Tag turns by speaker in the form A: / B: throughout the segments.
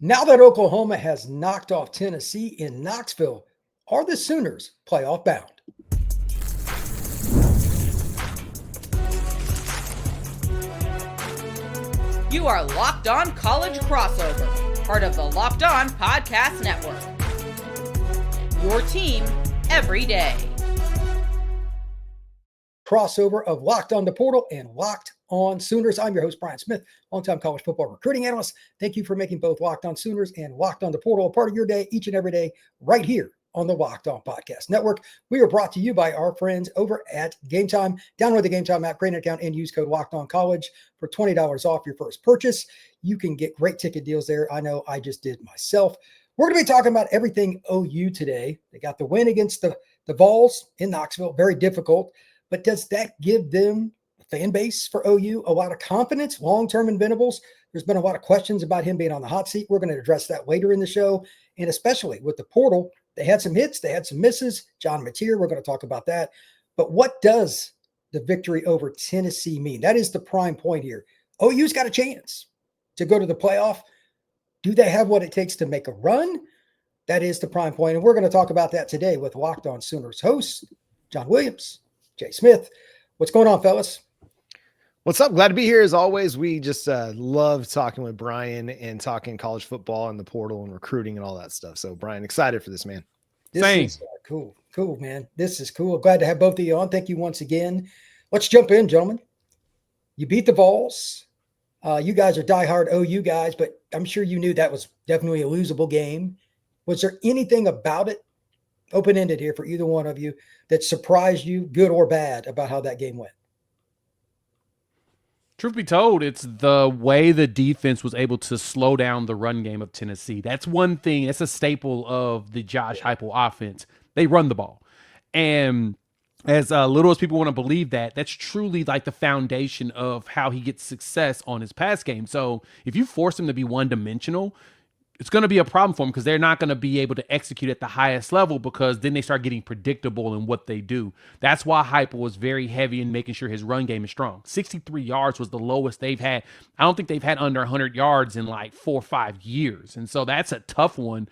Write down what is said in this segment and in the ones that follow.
A: Now that Oklahoma has knocked off Tennessee in Knoxville, are the Sooners playoff bound?
B: You are Locked On College Crossover, part of the Locked On Podcast Network. Your team every day.
A: Crossover of Locked On the Portal and Locked On Sooners. I'm your host, Brian Smith, longtime college football recruiting analyst. Thank you for making both Locked On Sooners and Locked On the Portal a part of your day each and every day right here on the Locked On Podcast Network. We are brought to you by our friends over at Game Time. Download the Game Time app, create an account, and use code Locked On College for $20 off your first purchase. You can get great ticket deals there. I know I just did myself. We're going to be talking about everything OU today. They got the win against the Vols in Knoxville, very difficult. But does that give them, the fan base for OU, a lot of confidence long-term in Venables? There's been a lot of questions about him being on the hot seat. We're going to address that later in the show. And especially with the portal, they had some hits, they had some misses. John Mateer, we're going to talk about that. But what does the victory over Tennessee mean? That is the prime point here. OU's got a chance to go to the playoff. Do they have what it takes to make a run? That is the prime point. And we're going to talk about that today with Locked On Sooners hosts, John Williams, Jay Smith. What's going on, fellas?
C: What's up? Glad to be here as always. We just love talking with Brian and talking college football and the portal and recruiting and all that stuff. So, Brian, excited for this, man.
A: This is cool, man. This is cool. Glad to have both of you on. Thank you once again. Let's jump in, gentlemen. You beat the Vols. You guys are diehard OU guys, but I'm sure you knew that was definitely a losable game. Was there anything about it, open-ended here for either one of you, that surprised you, good or bad, about how that game went?
D: Truth be told, it's the way the defense was able to slow down the run game of Tennessee. That's one thing. That's a staple of the Josh Heupel offense. They run the ball. And as little as people want to believe that, that's truly like the foundation of how he gets success on his pass game. So if you force him to be one-dimensional, it's going to be a problem for them because they're not going to be able to execute at the highest level because then they start getting predictable in what they do. That's why Heupel was very heavy in making sure his run game is strong. 63 yards was the lowest they've had. I don't think they've had under 100 yards in like 4 or 5 years. And so that's a tough one,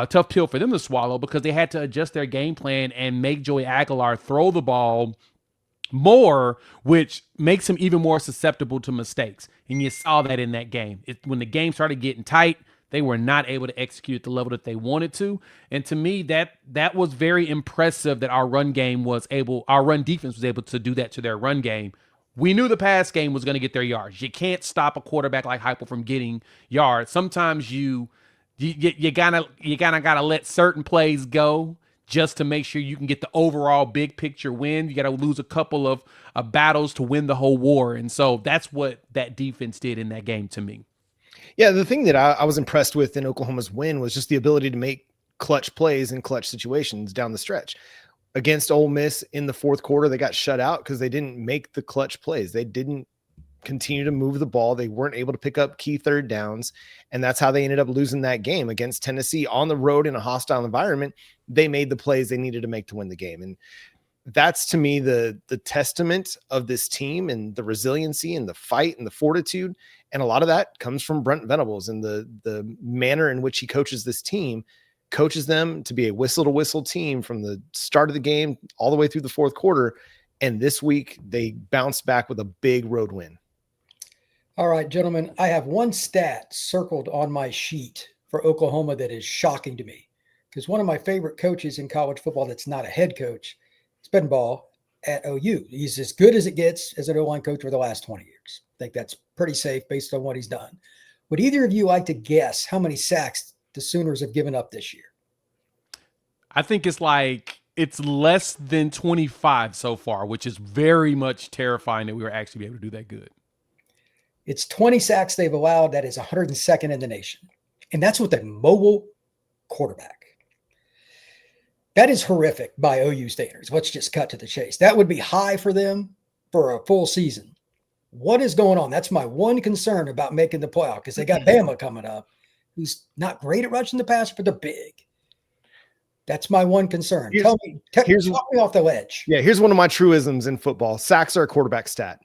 D: tough pill for them to swallow because they had to adjust their game plan and make Joey Aguilar throw the ball more, which makes him even more susceptible to mistakes. And you saw that in that game. When the game started getting tight, they were not able to execute at the level that they wanted to. And to me, that was very impressive that our run defense was able to do that to their run game. We knew the pass game was going to get their yards. You can't stop a quarterback like Heupel from getting yards. Sometimes you gotta gotta let certain plays go just to make sure you can get the overall big picture win. You got to lose a couple of battles to win the whole war. And so that's what that defense did in that game to me.
C: Yeah, the thing that I was impressed with in Oklahoma's win was just the ability to make clutch plays in clutch situations down the stretch. Against Ole Miss in the fourth quarter, they got shut out because they didn't make the clutch plays. They didn't continue to move the ball. They weren't able to pick up key third downs, and that's how they ended up losing that game against Tennessee on the road in a hostile environment. They made the plays they needed to make to win the game, and that's to me the testament of this team and the resiliency and the fight and the fortitude. And a lot of that comes from Brent Venables and the manner in which he coaches this team, coaches them to be a whistle-to-whistle team from the start of the game all the way through the fourth quarter. And this week they bounced back with a big road win.
A: All right, gentlemen, I have one stat circled on my sheet for Oklahoma that is shocking to me because one of my favorite coaches in college football that's not a head coach is Ben Ball at OU. He's as good as it gets as an O-line coach for the last 20 years. I think that's pretty safe based on what he's done. Would either of you like to guess how many sacks the Sooners have given up this year?
D: I think it's less than 25 so far, which is very much terrifying that we were actually able to do that good.
A: It's 20 sacks they've allowed. That is 102nd in the nation. And that's with a mobile quarterback. That is horrific by OU standards. Let's just cut to the chase. That would be high for them for a full season. What is going on? That's my one concern about making the playoff because they got Bama coming up, who's not great at rushing the passer, but they're big. That's my one concern. Talk me off the ledge.
C: Yeah, here's one of my truisms in football. Sacks are a quarterback stat.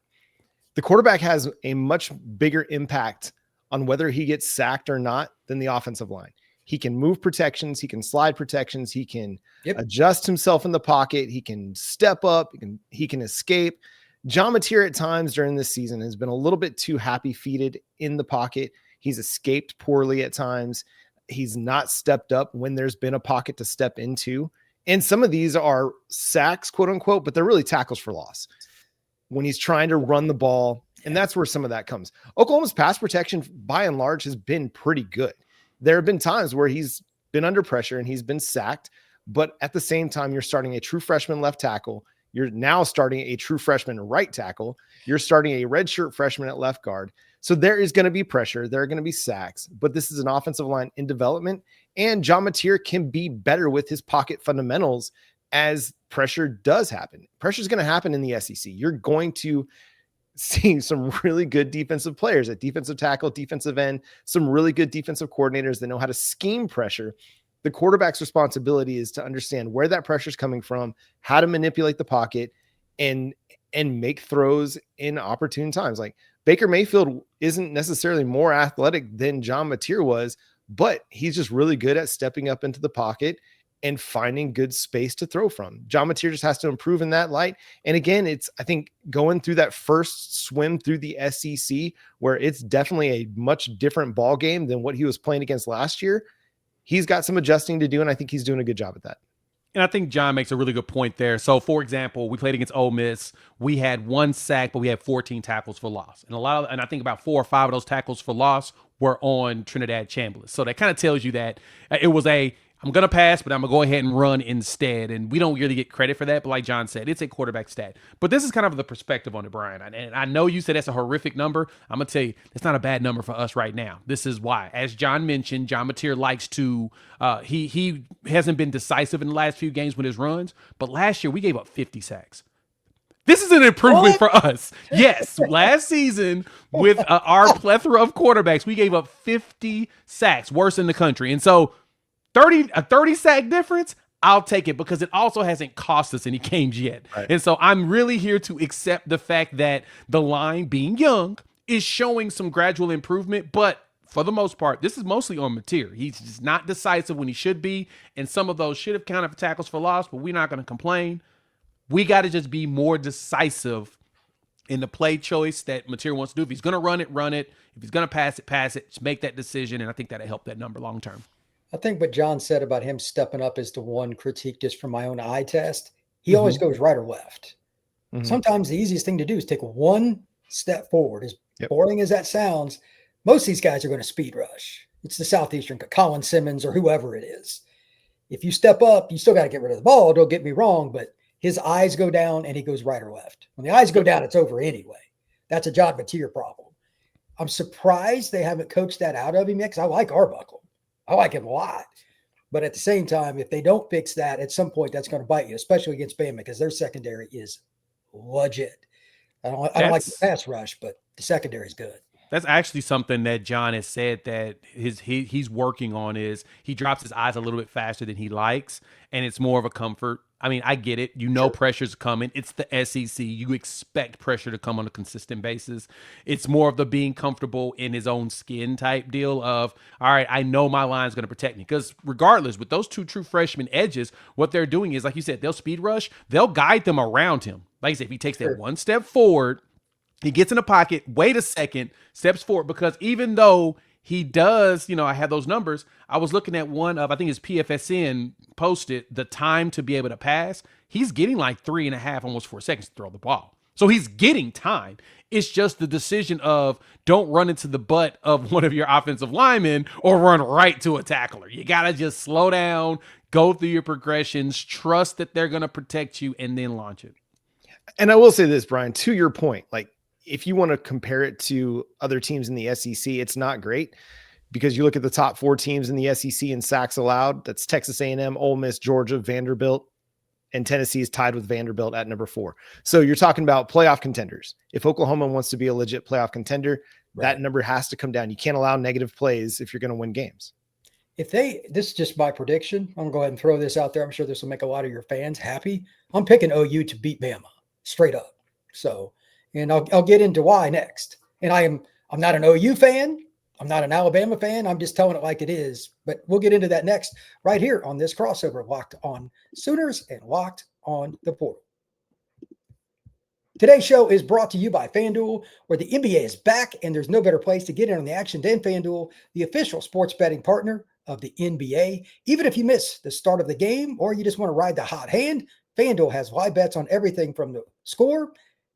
C: The quarterback has a much bigger impact on whether he gets sacked or not than the offensive line. He can move protections. He can slide protections. He can adjust himself in the pocket. He can step up. He can escape. John Mateer at times during this season has been a little bit too happy-feeted in the pocket. He's escaped poorly at times. He's not stepped up when there's been a pocket to step into. And some of these are sacks, quote unquote, but they're really tackles for loss when he's trying to run the ball. And that's where some of that comes. Oklahoma's pass protection, by and large, has been pretty good. There have been times where he's been under pressure and he's been sacked, but at the same time, you're starting a true freshman left tackle. You're now starting a true freshman right tackle. You're starting a redshirt freshman at left guard. So there is going to be pressure. There are going to be sacks, but this is an offensive line in development, and John Mateer can be better with his pocket fundamentals as pressure does happen. Pressure is going to happen in the SEC. You're going to see some really good defensive players at defensive tackle, defensive end, some really good defensive coordinators that know how to scheme pressure. The quarterback's responsibility is to understand where that pressure is coming from, how to manipulate the pocket, and make throws in opportune times. Like Baker Mayfield isn't necessarily more athletic than John Mateer was, but he's just really good at stepping up into the pocket and finding good space to throw from. John Mateer just has to improve in that light. And again, it's, I think, going through that first swim through the SEC, where it's definitely a much different ball game than what he was playing against last year. He's got some adjusting to do, and I think he's doing a good job at that.
D: And I think John makes a really good point there. So, for example, we played against Ole Miss. We had 1 sack, but we had 14 tackles for loss. And I think about 4 or 5 of those tackles for loss were on Trinidad Chambliss. So that kind of tells you that it was I'm going to pass, but I'm going to go ahead and run instead. And we don't really get credit for that. But like John said, it's a quarterback stat. But this is kind of the perspective on it, Brian. And I know you said that's a horrific number. I'm going to tell you, it's not a bad number for us right now. This is why. As John mentioned, John Mateer likes to, he hasn't been decisive in the last few games with his runs. But last year, we gave up 50 sacks. This is an improvement for us. Yes, last season with our plethora of quarterbacks, we gave up 50 sacks, worst in the country. And so, a 30 sack difference, I'll take it because it also hasn't cost us any games yet. Right. And so I'm really here to accept the fact that the line, being young, is showing some gradual improvement. But for the most part, this is mostly on Mateer. He's just not decisive when he should be. And some of those should have counted for tackles for loss, but we're not going to complain. We got to just be more decisive in the play choice that Mateer wants to do. If he's going to run it, run it. If he's going to pass it. Just make that decision. And I think that'll help that number long term.
A: I think what John said about him stepping up is the one critique just from my own eye test. He always goes right or left. Sometimes the easiest thing to do is take one step forward. As boring as that sounds, most of these guys are going to speed rush. It's the Southeastern, Colin Simmons or whoever it is. If you step up, you still got to get rid of the ball. Don't get me wrong, but his eyes go down and he goes right or left. When the eyes go down, it's over anyway. That's a John Mateer problem. I'm surprised they haven't coached that out of him yet because I like Arbuckle. I like him a lot. But at the same time, if they don't fix that, at some point that's going to bite you, especially against Bama, because their secondary is legit. I don't like the pass rush, but the secondary is good.
D: That's actually something that John has said that he's working on is he drops his eyes a little bit faster than he likes, and it's more of a comfort. I mean, I get it. You know, pressure's coming. It's the SEC. You expect pressure to come on a consistent basis. It's more of the being comfortable in his own skin type deal of, all right, I know my line's going to protect me. Because regardless, with those 2 true freshman edges, what they're doing is, like you said, they'll speed rush. They'll guide them around him. Like I said, if he takes that 1 step forward, he gets in the pocket, wait a second, steps forward. Because even though he does, I have those numbers. I was looking at one of, I think his PFSN posted the time to be able to pass. He's getting like 3.5, almost 4 seconds to throw the ball. So he's getting time. It's just the decision of don't run into the butt of one of your offensive linemen or run right to a tackler. You got to just slow down, go through your progressions, trust that they're going to protect you, and then launch it.
C: And I will say this, Brian, to your point, like, if you want to compare it to other teams in the SEC, it's not great because you look at the top 4 teams in the SEC in sacks allowed. That's Texas A&M, Ole Miss, Georgia, Vanderbilt, and Tennessee is tied with Vanderbilt at number 4. So you're talking about playoff contenders. If Oklahoma wants to be a legit playoff contender, that number has to come down. You can't allow negative plays if you're going to win games.
A: This is just my prediction. I'm going to go ahead and throw this out there. I'm sure this will make a lot of your fans happy. I'm picking OU to beat Bama straight up. So, and I'll get into why next. And I'm not an OU fan, I'm not an Alabama fan. I'm just telling it like it is. But we'll get into that next right here on this crossover, Locked On Sooners and Locked On the Portal. Today's show is brought to you by FanDuel, where the NBA is back, and there's no better place to get in on the action than FanDuel, the official sports betting partner of the NBA. Even if you miss the start of the game or you just want to ride the hot hand, FanDuel has live bets on everything from the score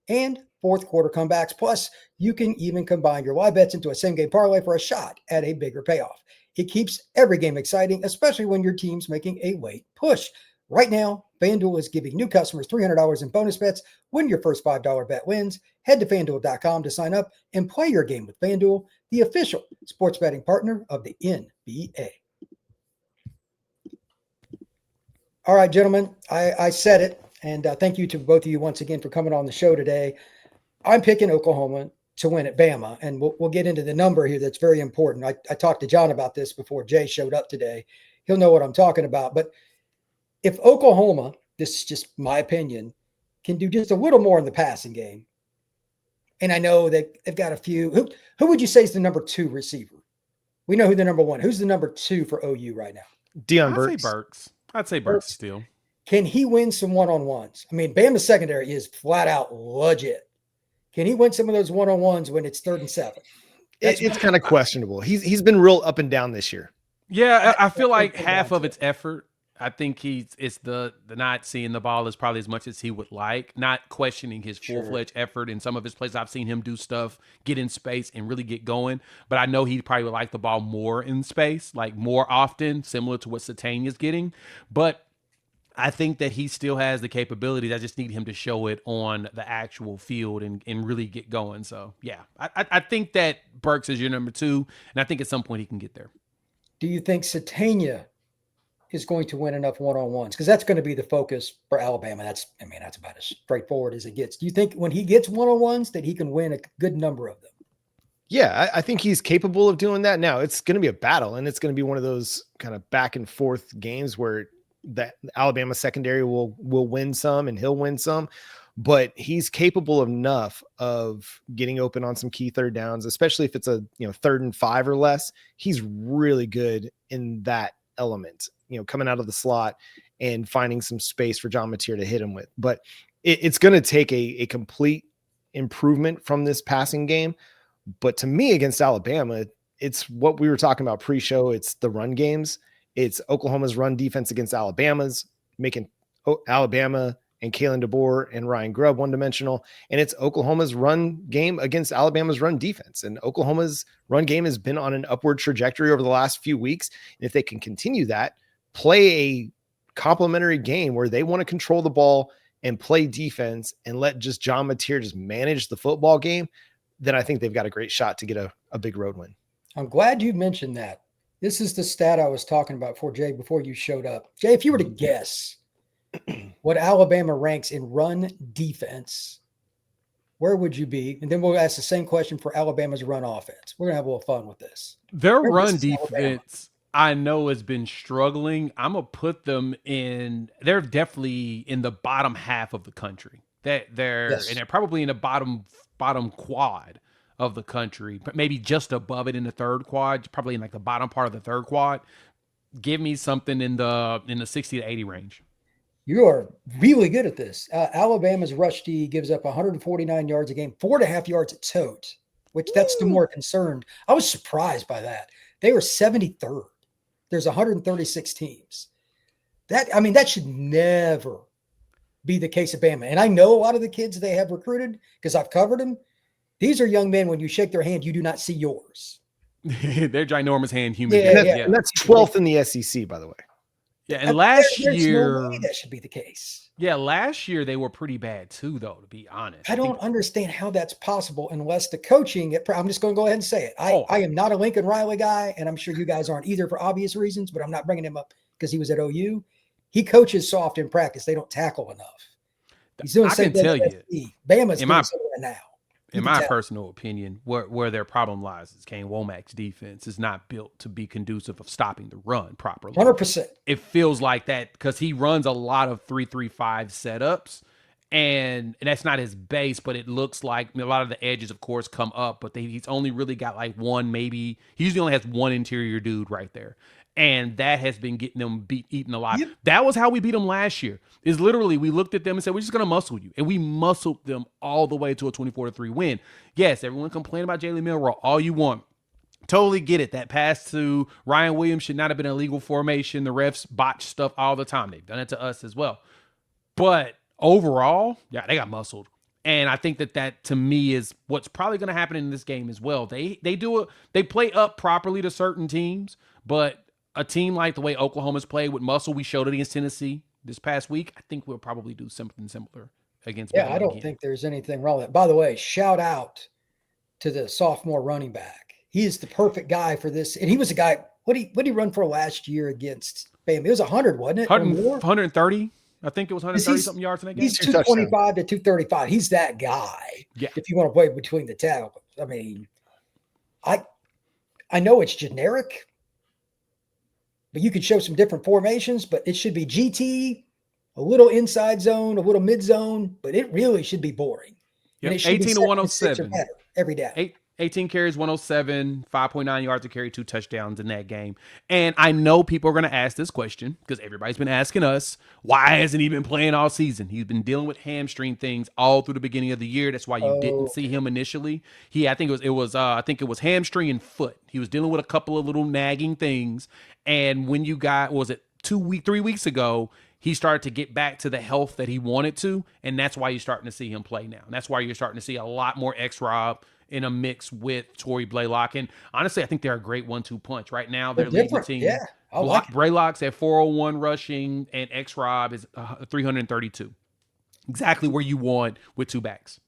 A: and fourth quarter comebacks. Plus, you can even combine your live bets into a same-game parlay for a shot at a bigger payoff. It keeps every game exciting, especially when your team's making a late push. Right now, FanDuel is giving new customers $300 in bonus bets when your first $5 bet wins. Head to FanDuel.com to sign up and play your game with FanDuel, the official sports betting partner of the NBA. All right, gentlemen, I said it, and thank you to both of you once again for coming on the show today. I'm picking Oklahoma to win at Bama, and we'll get into the number here that's very important. I talked to John about this before Jay showed up today. He'll know what I'm talking about, but if Oklahoma, this is just my opinion, can do just a little more in the passing game, and I know that they've got a few. Who would you say is the number 2 receiver? We know who the number 1. Who's the number 2 for OU right now?
C: Dion
D: Burks. I'd say Burks still.
A: Can he win some one-on-ones? I mean, Bama's secondary is flat out legit. Can he win some of those one-on-ones when it's 3rd and 7?
C: It's kind of questionable. He's been real up and down this year.
D: Yeah, I feel like half of it's effort. I think it's the not seeing the ball as probably as much as he would like, not questioning his full-fledged effort in some of his plays. I've seen him do stuff, get in space and really get going, but I know he probably would like the ball more in space, like more often, similar to what Satane is getting. But I think that he still has the capabilities. I just need him to show it on the actual field and really get going. So, yeah, I think that Burks is your number 2, and I think at some point he can get there.
A: Do you think Satania is going to win enough one-on-ones? Because that's going to be the focus for Alabama. That's about as straightforward as it gets. Do you think when he gets one-on-ones that he can win a good number of them?
C: Yeah, I think he's capable of doing that. Now, it's going to be a battle, and it's going to be one of those kind of back and forth games where the Alabama secondary will win some and he'll win some, but he's capable enough of getting open on some key third downs, especially if it's a 3rd and 5 or less. He's really good in that element, coming out of the slot and finding some space for John Mateer to hit him with. But it's going to take a complete improvement from this passing game. But to me, against Alabama, it's what we were talking about pre-show. It's the run games. It's Oklahoma's run defense against Alabama's, making Alabama and Kalen DeBoer and Ryan Grubb one-dimensional. And it's Oklahoma's run game against Alabama's run defense. And Oklahoma's run game has been on an upward trajectory over the last few weeks. And if they can continue that, play a complementary game where they want to control the ball and play defense and let just John Mateer just manage the football game, then I think they've got a great shot to get a big road win.
A: I'm glad you mentioned that. This is the stat I was talking about before you showed up. Jay, if you were to guess what Alabama ranks in run defense, where would you be? And then we'll ask the same question for Alabama's run offense. We're going to have a little fun with this.
D: Their run defense, I know, has been struggling. I'm going to put them they're definitely in the bottom half of the country. And they're probably in the bottom quad of the country, but maybe just above it in the 3rd quad, probably in like the bottom part of the 3rd quad. Give me something in the 60 to 80 range.
A: You are really good at this. Alabama's rush D gives up 149 yards a game, 4.5 yards at tote, which that's the more concerned. I was surprised by that. They were 73rd. There's 136 teams. That should never be the case at Bama. And I know a lot of the kids they have recruited because I've covered them. These are young men. When you shake their hand, you do not see yours.
D: They're ginormous hand human.
C: Yeah. And that's 12th in the SEC, by the way.
D: Yeah, and last
A: year
D: no
A: that should be the case.
D: Yeah, last year they were pretty bad too, though. To be honest,
A: I don't understand how that's possible unless the coaching. I'm just going to go ahead and say it. I am not a Lincoln Riley guy, and I'm sure you guys aren't either for obvious reasons. But I'm not bringing him up because he was at OU. He coaches soft in practice. They don't tackle enough. He's doing.
D: I can tell you,
A: Bama's doing something now.
D: In my personal opinion, where their problem lies is Kane Womack's defense is not built to be conducive of stopping the run properly.
A: 100%.
D: It feels like that because he runs a lot of 3-3-5 setups, And that's not his base, but it looks like a lot of the edges, of course, come up. But he's only really got like one, maybe he usually only has one interior dude right there, and that has been getting them eaten alive.
A: Yep.
D: That was how we beat them last year. Is literally we looked at them and said we're just gonna muscle you, and we muscled them all the way to a 24-3 win. Yes, everyone complain about Jalen Milroe all you want. Totally get it. That pass to Ryan Williams should not have been a legal formation. The refs botch stuff all the time. They've done it to us as well. But overall, yeah, they got muscled. And I think that to me is what's probably going to happen in this game as well. They play up properly to certain teams, but a team like the way Oklahoma's played with muscle, we showed it against Tennessee this past week. I think we'll probably do something similar against.
A: Yeah, I don't think there's anything wrong with it. By the way, shout out to the sophomore running back. He is the perfect guy for this. And he was a guy, what did he run for last year against Bama? It was 100, wasn't it?
D: 130. I think it was 130 something yards in that game.
A: He's 225 to 235. He's that guy.
D: Yeah.
A: If you want to play between the tackles. I mean, I know it's generic, but you could show some different formations, but it should be GT, a little inside zone, a little mid zone, but it really should be boring.
D: Yep.
A: And it should
D: 18
A: be
D: to 107
A: every day.
D: 18 carries, 107, 5.9 yards a carry, 2 touchdowns in that game. And I know people are going to ask this question because everybody's been asking us, why hasn't he been playing all season? He's been dealing with hamstring things all through the beginning of the year. That's why you didn't see him initially. I think it was hamstring and foot. He was dealing with a couple of little nagging things. And when you got, 3 weeks ago, he started to get back to the health that he wanted to. And that's why you're starting to see him play now. And that's why you're starting to see a lot more X-Rob in a mix with Torrey Blaylock. And honestly, I think they're a great 1-2 punch. Right now, they're leading the team.
A: Yeah, I like it.
D: Blaylock's at 401 rushing, and X-Rob is 332. Exactly where you want with two backs.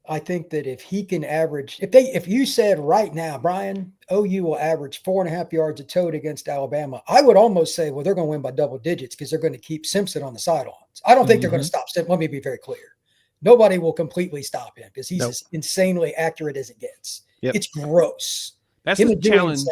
A: I think that if he can average, if you said right now, Brian, OU will average 4.5 yards a tote against Alabama, I would almost say, well, they're going to win by double digits because they're going to keep Simpson on the sidelines. I don't think they're going to stop Simpson. Let me be very clear. Nobody will completely stop him because he's as insanely accurate as it gets.
C: Yep.
A: It's gross.
D: That's the challenge.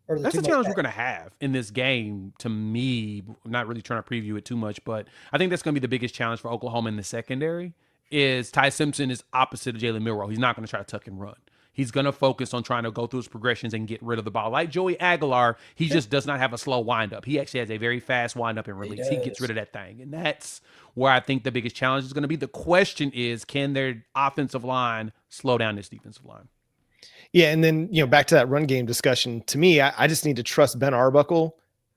A: That's
D: the challenge we're going to have in this game. To me, I'm not really trying to preview it too much, but I think that's going to be the biggest challenge for Oklahoma in the secondary. Is Ty Simpson is opposite of Jalen Milroe. He's not going to try to tuck and run. He's going to focus on trying to go through his progressions and get rid of the ball. Like Joey Aguilar, he just does not have a slow windup. He actually has a very fast windup and release. He gets rid of that thing. And that's where I think the biggest challenge is going to be. The question is, can their offensive line slow down this defensive line?
C: Yeah, and then, back to that run game discussion. To me, I just need to trust Ben Arbuckle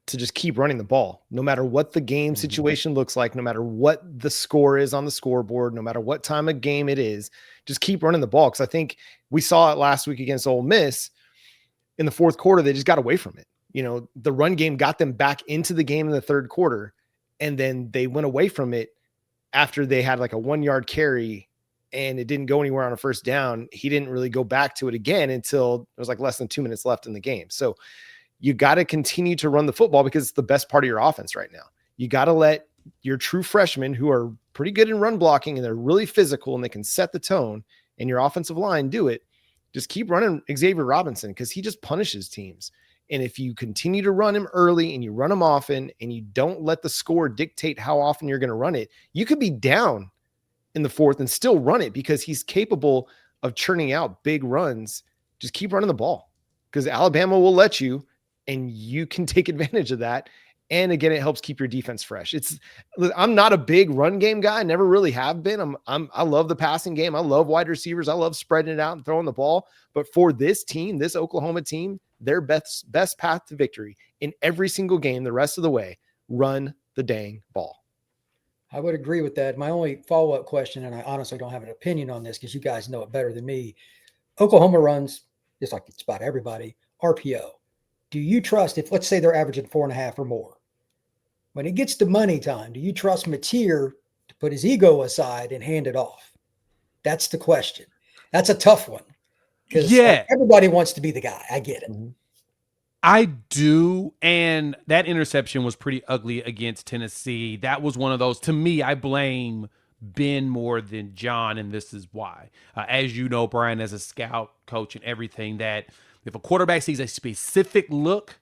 C: to just keep running the ball, no matter what the game situation looks like, no matter what the score is on the scoreboard, no matter what time of game it is, just keep running the ball. Because I think we saw it last week against Ole Miss in the fourth quarter. They just got away from it. The run game got them back into the game in the third quarter, and then they went away from it after they had like a 1-yard carry and it didn't go anywhere on a first down. He didn't really go back to it again until it was like less than 2 minutes left in the game. So you got to continue to run the football because it's the best part of your offense right now. You got to let your true freshmen who are pretty good in run blocking and they're really physical and they can set the tone, and your offensive line do it. Just keep running Xavier Robinson because he just punishes teams. And if you continue to run him early and you run him often and you don't let the score dictate how often you're going to run it, you could be down in the fourth and still run it because he's capable of churning out big runs. Just keep running the ball because Alabama will let you, and you can take advantage of that. And again, it helps keep your defense fresh. I'm not a big run game guy. Never really have been. I love the passing game. I love wide receivers. I love spreading it out and throwing the ball. But for this team, this Oklahoma team, their best path to victory in every single game, the rest of the way, run the dang ball.
A: I would agree with that. My only follow-up question, and I honestly don't have an opinion on this because you guys know it better than me. Oklahoma runs, just like it's about everybody, RPO. Do you trust, if let's say they're averaging 4.5 or more, when it gets to money time, do you trust Mateer to put his ego aside and hand it off? That's the question. That's a tough one because everybody wants to be the guy. I get it.
D: I do. And that interception was pretty ugly against Tennessee. That was one of those, to me, I blame Ben more than John. And this is why, as you know, Brian, as a scout coach and everything, that if a quarterback sees a specific look,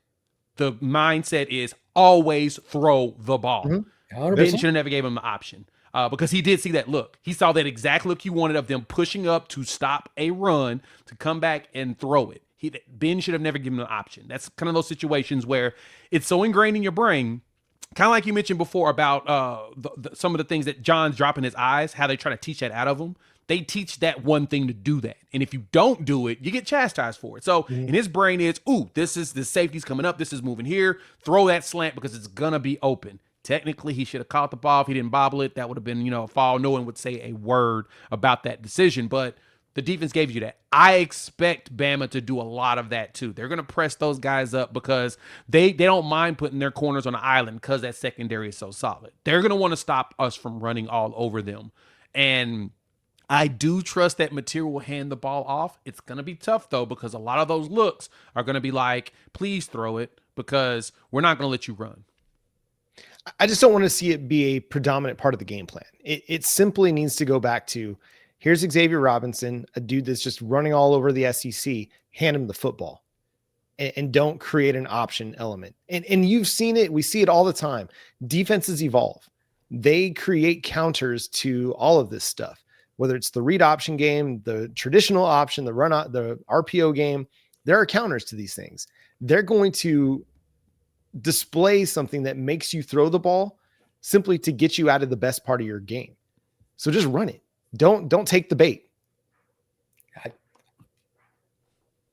D: the mindset is always throw the ball. Ben should have never gave him the option. because he did see that look. He saw that exact look you wanted of them pushing up to stop a run to come back and throw it. Ben should have never given him an option. That's kind of those situations where it's so ingrained in your brain, kind of like you mentioned before about some of the things that John's dropping his eyes, how they try to teach that out of him. They teach that one thing to do that. And if you don't do it, you get chastised for it. So in his brain is, ooh, this safety's coming up. This is moving here. Throw that slant because it's going to be open. Technically, he should have caught the ball. If he didn't bobble it, that would have been, a foul. No one would say a word about that decision. But the defense gave you that. I expect Bama to do a lot of that too. They're going to press those guys up because they don't mind putting their corners on the island because that secondary is so solid. They're going to want to stop us from running all over them. And I do trust that Material will hand the ball off. It's going to be tough, though, because a lot of those looks are going to be like, please throw it because we're not going to let you run.
C: I just don't want to see it be a predominant part of the game plan. It simply needs to go back to, here's Xavier Robinson, a dude that's just running all over the SEC, hand him the football and don't create an option element. And you've seen it. We see it all the time. Defenses evolve. They create counters to all of this stuff. Whether it's the read option game, the traditional option, the RPO game, there are counters to these things. They're going to display something that makes you throw the ball simply to get you out of the best part of your game. So just run it. Don't take the bait.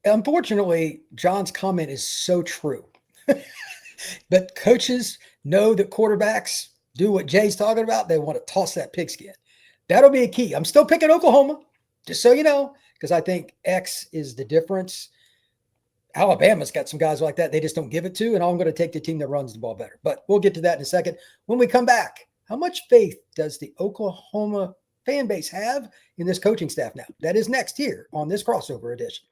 A: Unfortunately, John's comment is so true. But coaches know that quarterbacks do what Jay's talking about. They want to toss that pigskin. That'll be a key. I'm still picking Oklahoma, just so you know, because I think X is the difference. Alabama's got some guys like that they just don't give it to, and I'm going to take the team that runs the ball better. But we'll get to that in a second. When we come back, how much faith does the Oklahoma fan base have in this coaching staff now? That is next here on this crossover edition.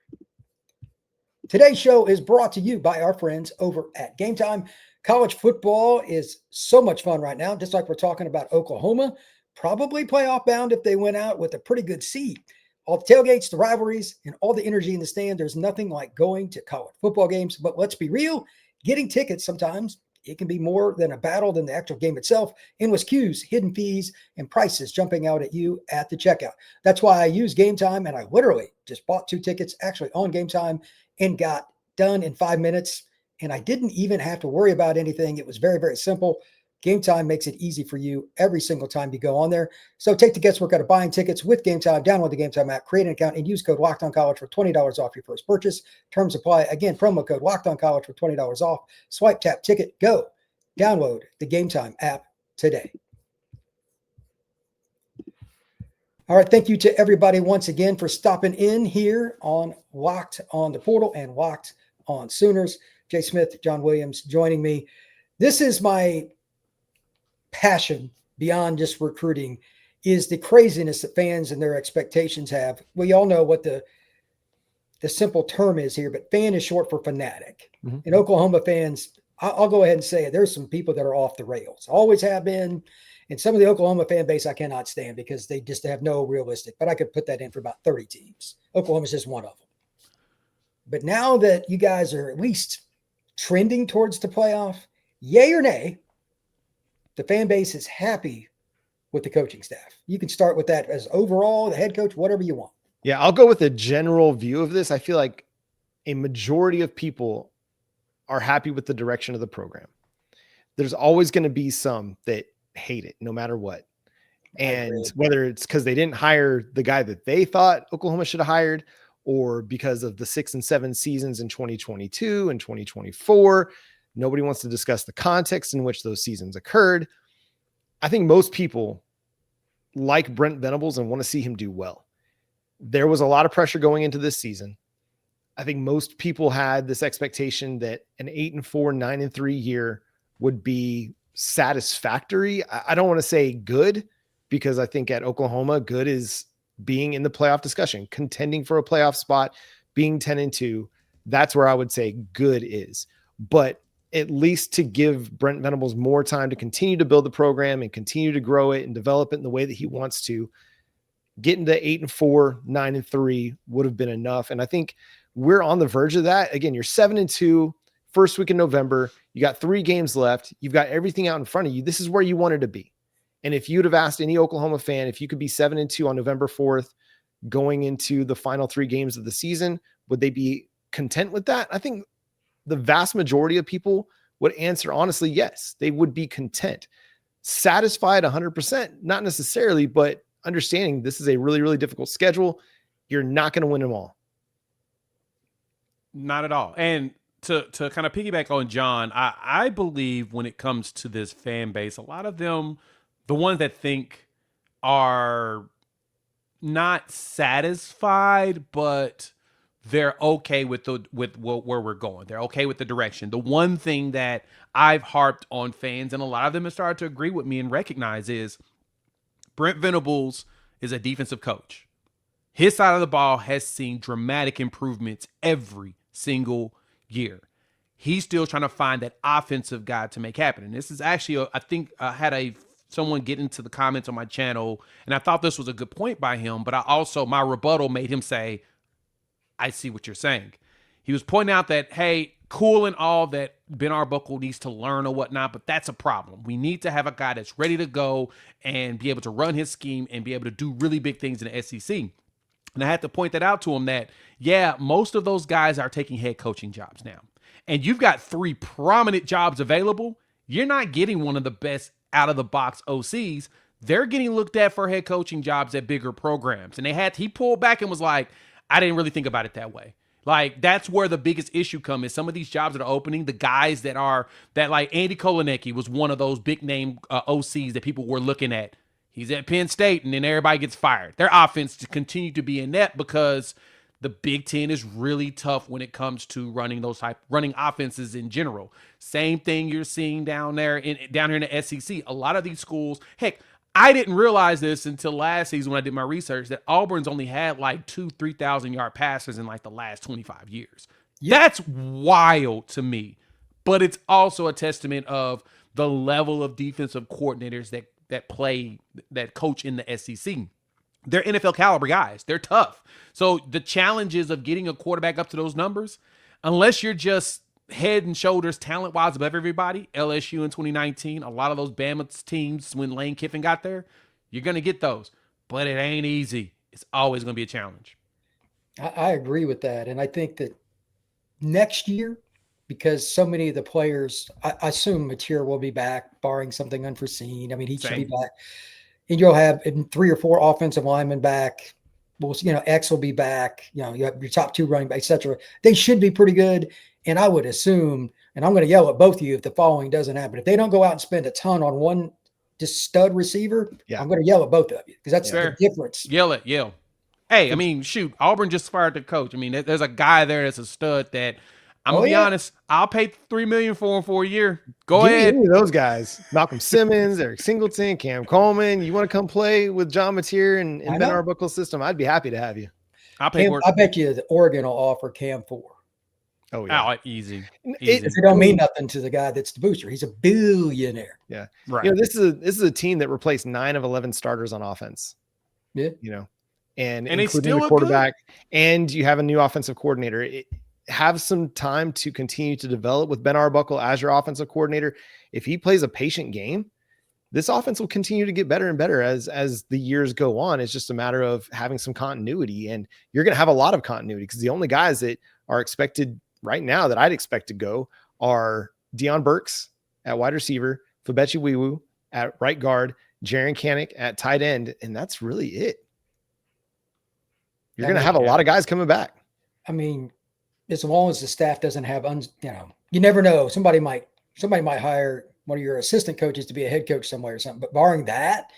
A: Today's show is brought to you by our friends over at Game Time. College football is so much fun right now, just like we're talking about Oklahoma. Probably playoff bound if they went out with a pretty good seed. All the tailgates, the rivalries, and all the energy in the stand. There's nothing like going to college football games. But let's be real, getting tickets sometimes, it can be more than a battle than the actual game itself. Endless queues, hidden fees, and prices jumping out at you at the checkout. That's why I use Game Time, and I literally just bought 2 tickets actually on Game Time and got done in 5 minutes. And I didn't even have to worry about anything. It was very, very simple. Game Time makes it easy for you every single time you go on there. So take the guesswork out of buying tickets with Game Time. Download the Game Time app, create an account, and use code LOCKEDONCollege for $20 off your first purchase. Terms apply. Again, promo code LOCKEDONCollege for $20 off. Swipe, tap, ticket, go. Download the Game Time app today. All right, thank you to everybody once again for stopping in here on Locked on the Portal and Locked on Sooners. Jay Smith, John Williams joining me. This is my passion beyond just recruiting, is the craziness that fans and their expectations have. We all know what the simple term is here, but fan is short for fanatic. Mm-hmm. And Oklahoma fans, I'll go ahead and say it, there's some people that are off the rails, always have been. And some of the Oklahoma fan base I cannot stand because they just have no realistic, but I could put that in for about 30 teams. Oklahoma's just one of them. But now that you guys are at least trending towards the playoff, yay or nay, the fan base is happy with the coaching staff. You can start with that as overall, the head coach, whatever you want.
C: Yeah, I'll go with a general view of this. I feel like a majority of people are happy with the direction of the program. There's always going to be some that hate it no matter what. And whether it's because they didn't hire the guy that they thought Oklahoma should have hired, or because of the 6 and 7 seasons in 2022 and 2024, nobody wants to discuss the context in which those seasons occurred. I think most people like Brent Venables and want to see him do well. There was a lot of pressure going into this season. I think most people had this expectation that an 8-4, 9-3 year would be satisfactory. I don't want to say good, because I think at Oklahoma, good is being in the playoff discussion, contending for a playoff spot, being 10-2. That's where I would say good is. But at least to give Brent Venables more time to continue to build the program and continue to grow it and develop it in the way that he wants to, getting to 8-4, 9-3 would have been enough. And I think we're on the verge of that. Again, you're 7-2, first week in November. You got 3 games left. You've got everything out in front of you. This is where you wanted to be. And if you'd have asked any Oklahoma fan, if you could be 7-2 on November 4th, going into the final 3 games of the season, would they be content with that? I think the vast majority of people would answer honestly, yes, they would be content. Satisfied 100%, not necessarily, but understanding this is a really, really difficult schedule. You're not going to win them all.
D: Not at all. And to kind of piggyback on John, I believe when it comes to this fan base, a lot of them, the ones that think are not satisfied, but they're okay with where we're going. They're okay with the direction. The one thing that I've harped on fans, and a lot of them have started to agree with me and recognize, is Brent Venables is a defensive coach. His side of the ball has seen dramatic improvements every single year. He's still trying to find that offensive guy to make happen. And this is actually, I think I had someone get into the comments on my channel, and I thought this was a good point by him, but my rebuttal made him say, I see what you're saying. He was pointing out that, hey, cool and all that Ben Arbuckle needs to learn or whatnot, but that's a problem. We need to have a guy that's ready to go and be able to run his scheme and be able to do really big things in the SEC. And I had to point that out to him that, yeah, most of those guys are taking head coaching jobs now. And you've got 3 prominent jobs available. You're not getting one of the best out-of-the-box OCs. They're getting looked at for head coaching jobs at bigger programs. And he pulled back and was like, I didn't really think about it that way. Like, that's where the biggest issue comes, is some of these jobs that are opening, the guys that like Andy Kolanecki was one of those big name OCs that people were looking at. He's at Penn State, and then everybody gets fired. Their offense to continue to be inept because the Big Ten is really tough when it comes to running offenses in general. Same thing you're seeing down here in the SEC. A lot of these schools, heck, I didn't realize this until last season when I did my research, that Auburn's only had like 3,000 yard passes in like the last 25 years. Yeah. That's wild to me, but it's also a testament of the level of defensive coordinators that coach in the SEC. They're NFL caliber guys. They're tough. So the challenges of getting a quarterback up to those numbers, unless you're just head and shoulders talent-wise above everybody, LSU in 2019, a lot of those Bama teams when Lane Kiffin got there, you're going to get those. But it ain't easy. It's always going to be a challenge.
A: I agree with that. And I think that next year, because so many of the players, I assume Mateer will be back, barring something unforeseen. I mean, he should be back. And you'll have 3 or 4 offensive linemen back. Well, X will be back. You have your top 2 running backs, et cetera. They should be pretty good. And I would assume, and I'm going to yell at both of you if the following doesn't happen. If they don't go out and spend a ton on one just stud receiver, I'm going to yell at both of you because that's the difference.
D: Yell. Hey, I mean, shoot, Auburn just fired the coach. I mean, there's a guy there that's a stud that I'm going to be honest, I'll pay $3 million for him for a year. Go ahead.
C: Give me those guys. Malcolm Simmons, Eric Singleton, Cam Coleman. You want to come play with John Mateer and Ben Arbuckle's system? I'd be happy to have you.
A: I bet you the Oregon will offer Cam 4.
D: Oh, yeah. Oh, easy.
A: It don't mean nothing to the guy that's the booster. He's a billionaire.
C: Yeah. Right. This is a team that replaced 9 of 11 starters on offense.
A: Yeah.
C: And including the quarterback, and you have a new offensive coordinator. Have some time to continue to develop with Ben Arbuckle as your offensive coordinator. If he plays a patient game, this offense will continue to get better and better as the years go on. It's just a matter of having some continuity, and you're going to have a lot of continuity because the only guys that are expected right now that I'd expect to go are Dion Burks at wide receiver, Fabechi Wiwu at right guard, Jaron Kanik at tight end, and that's really it. You're going to have a lot of guys coming back.
A: I mean, as long as the staff doesn't have, you never know. Somebody might hire one of your assistant coaches to be a head coach somewhere or something. But barring that,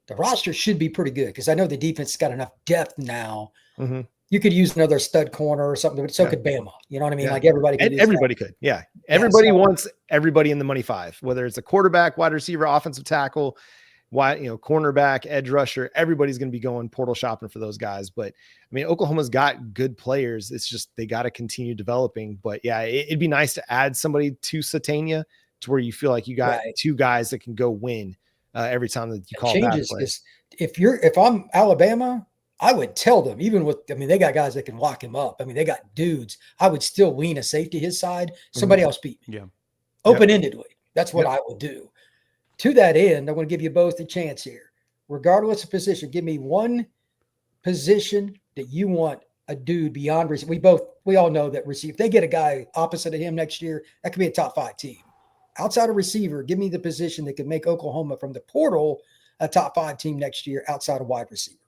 A: the roster should be pretty good because I know the defense has got enough depth now. Mm-hmm. You could use another stud corner or something, but so could Bama. You know what I mean? Yeah. Like everybody could.
C: Everybody could. Yeah. Everybody wants everybody in the money 5, whether it's a quarterback, wide receiver, offensive tackle, cornerback, edge rusher. Everybody's going to be going portal shopping for those guys. But I mean, Oklahoma's got good players. It's just they got to continue developing. But yeah, it'd be nice to add somebody to Satania to where you feel like you got 2 guys that can go win every time that you call that play.
A: If I'm Alabama, I would tell them, they got guys that can lock him up. I mean, they got dudes. I would still lean a safety his side. Somebody else beat me.
C: Yeah.
A: Open-endedly. That's what I would do. to that end, I want to give you both a chance here. Regardless of position, give me one position that you want a dude beyond receiver. We all know that receiver. If they get a guy opposite of him next year, that could be a top 5 team. Outside of receiver, give me the position that could make Oklahoma from the portal a top 5 team next year outside of wide receiver.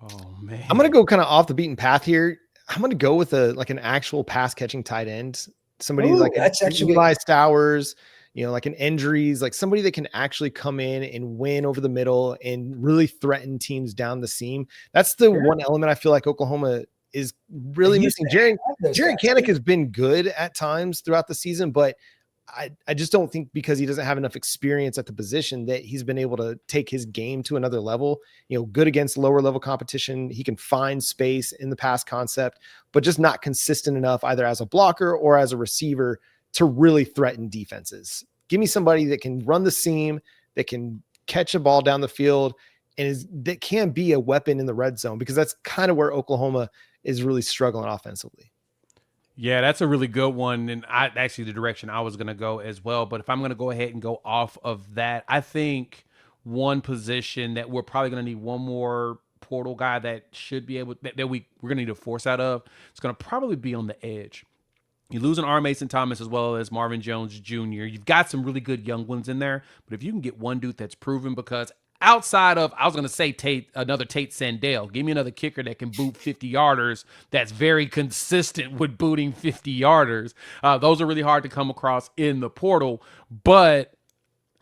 D: Oh man.
C: I'm going to go kind of off the beaten path here. I'm going to go with an actual pass catching tight end. Somebody like
A: that's actually
C: Eli Stowers, like an injuries, like somebody that can actually come in and win over the middle and really threaten teams down the seam. That's the one element I feel like Oklahoma is really missing. Jaron Kanak has been good at times throughout the season, but I just don't think because he doesn't have enough experience at the position that he's been able to take his game to another level, good against lower level competition. He can find space in the pass concept, but just not consistent enough either as a blocker or as a receiver to really threaten defenses. Give me somebody that can run the seam, that can catch a ball down the field, and that can be a weapon in the red zone, because that's kind of where Oklahoma is really struggling offensively.
D: Yeah, that's a really good one. And actually the direction I was going to go as well. But if I'm going to go ahead and go off of that, I think one position that we're probably going to need one more portal guy that should be able that we're going to need a force out of. It's going to probably be on the edge. You lose an R. Mason Thomas as well as Marvin Jones Jr. You've got some really good young ones in there. But if you can get one dude that's proven, because outside of, I was going to say another Tate Sandell, give me another kicker that can boot 50-yarders that's very consistent with booting 50-yarders. Those are really hard to come across in the portal. But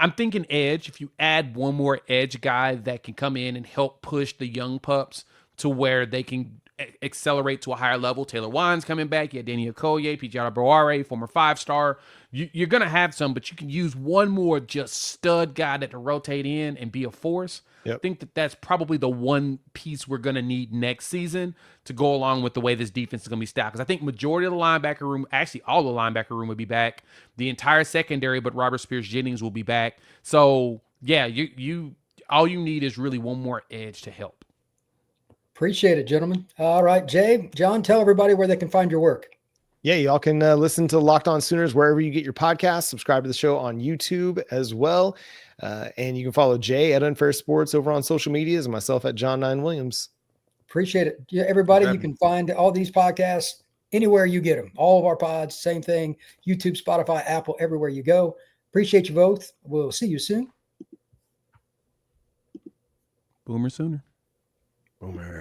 D: I'm thinking edge. If you add one more edge guy that can come in and help push the young pups to where they can accelerate to a higher level. Taylor Wine's coming back. You had Danny Okoye, Pijata Boare, former 5-star. You're going to have some, but you can use one more just stud guy that to rotate in and be a force. Yep. I think that's probably the one piece we're going to need next season to go along with the way this defense is going to be stacked. Because I think majority of the linebacker room, actually all the linebacker room will be back. The entire secondary, but Robert Spears-Jennings will be back. So, yeah, you all you need is really one more edge to help.
A: Appreciate it, gentlemen. All right, Jay, John, tell everybody where they can find your work.
C: Yeah, y'all can listen to Locked On Sooners wherever you get your podcasts. Subscribe to the show on YouTube as well. And you can follow Jay at Unfair Sports over on social medias and myself at John 9 Williams.
A: Appreciate it. Yeah, everybody, you can find all these podcasts anywhere you get them. All of our pods, same thing. YouTube, Spotify, Apple, everywhere you go. Appreciate you both. We'll see you soon.
D: Boomer Sooner.
C: Boomer.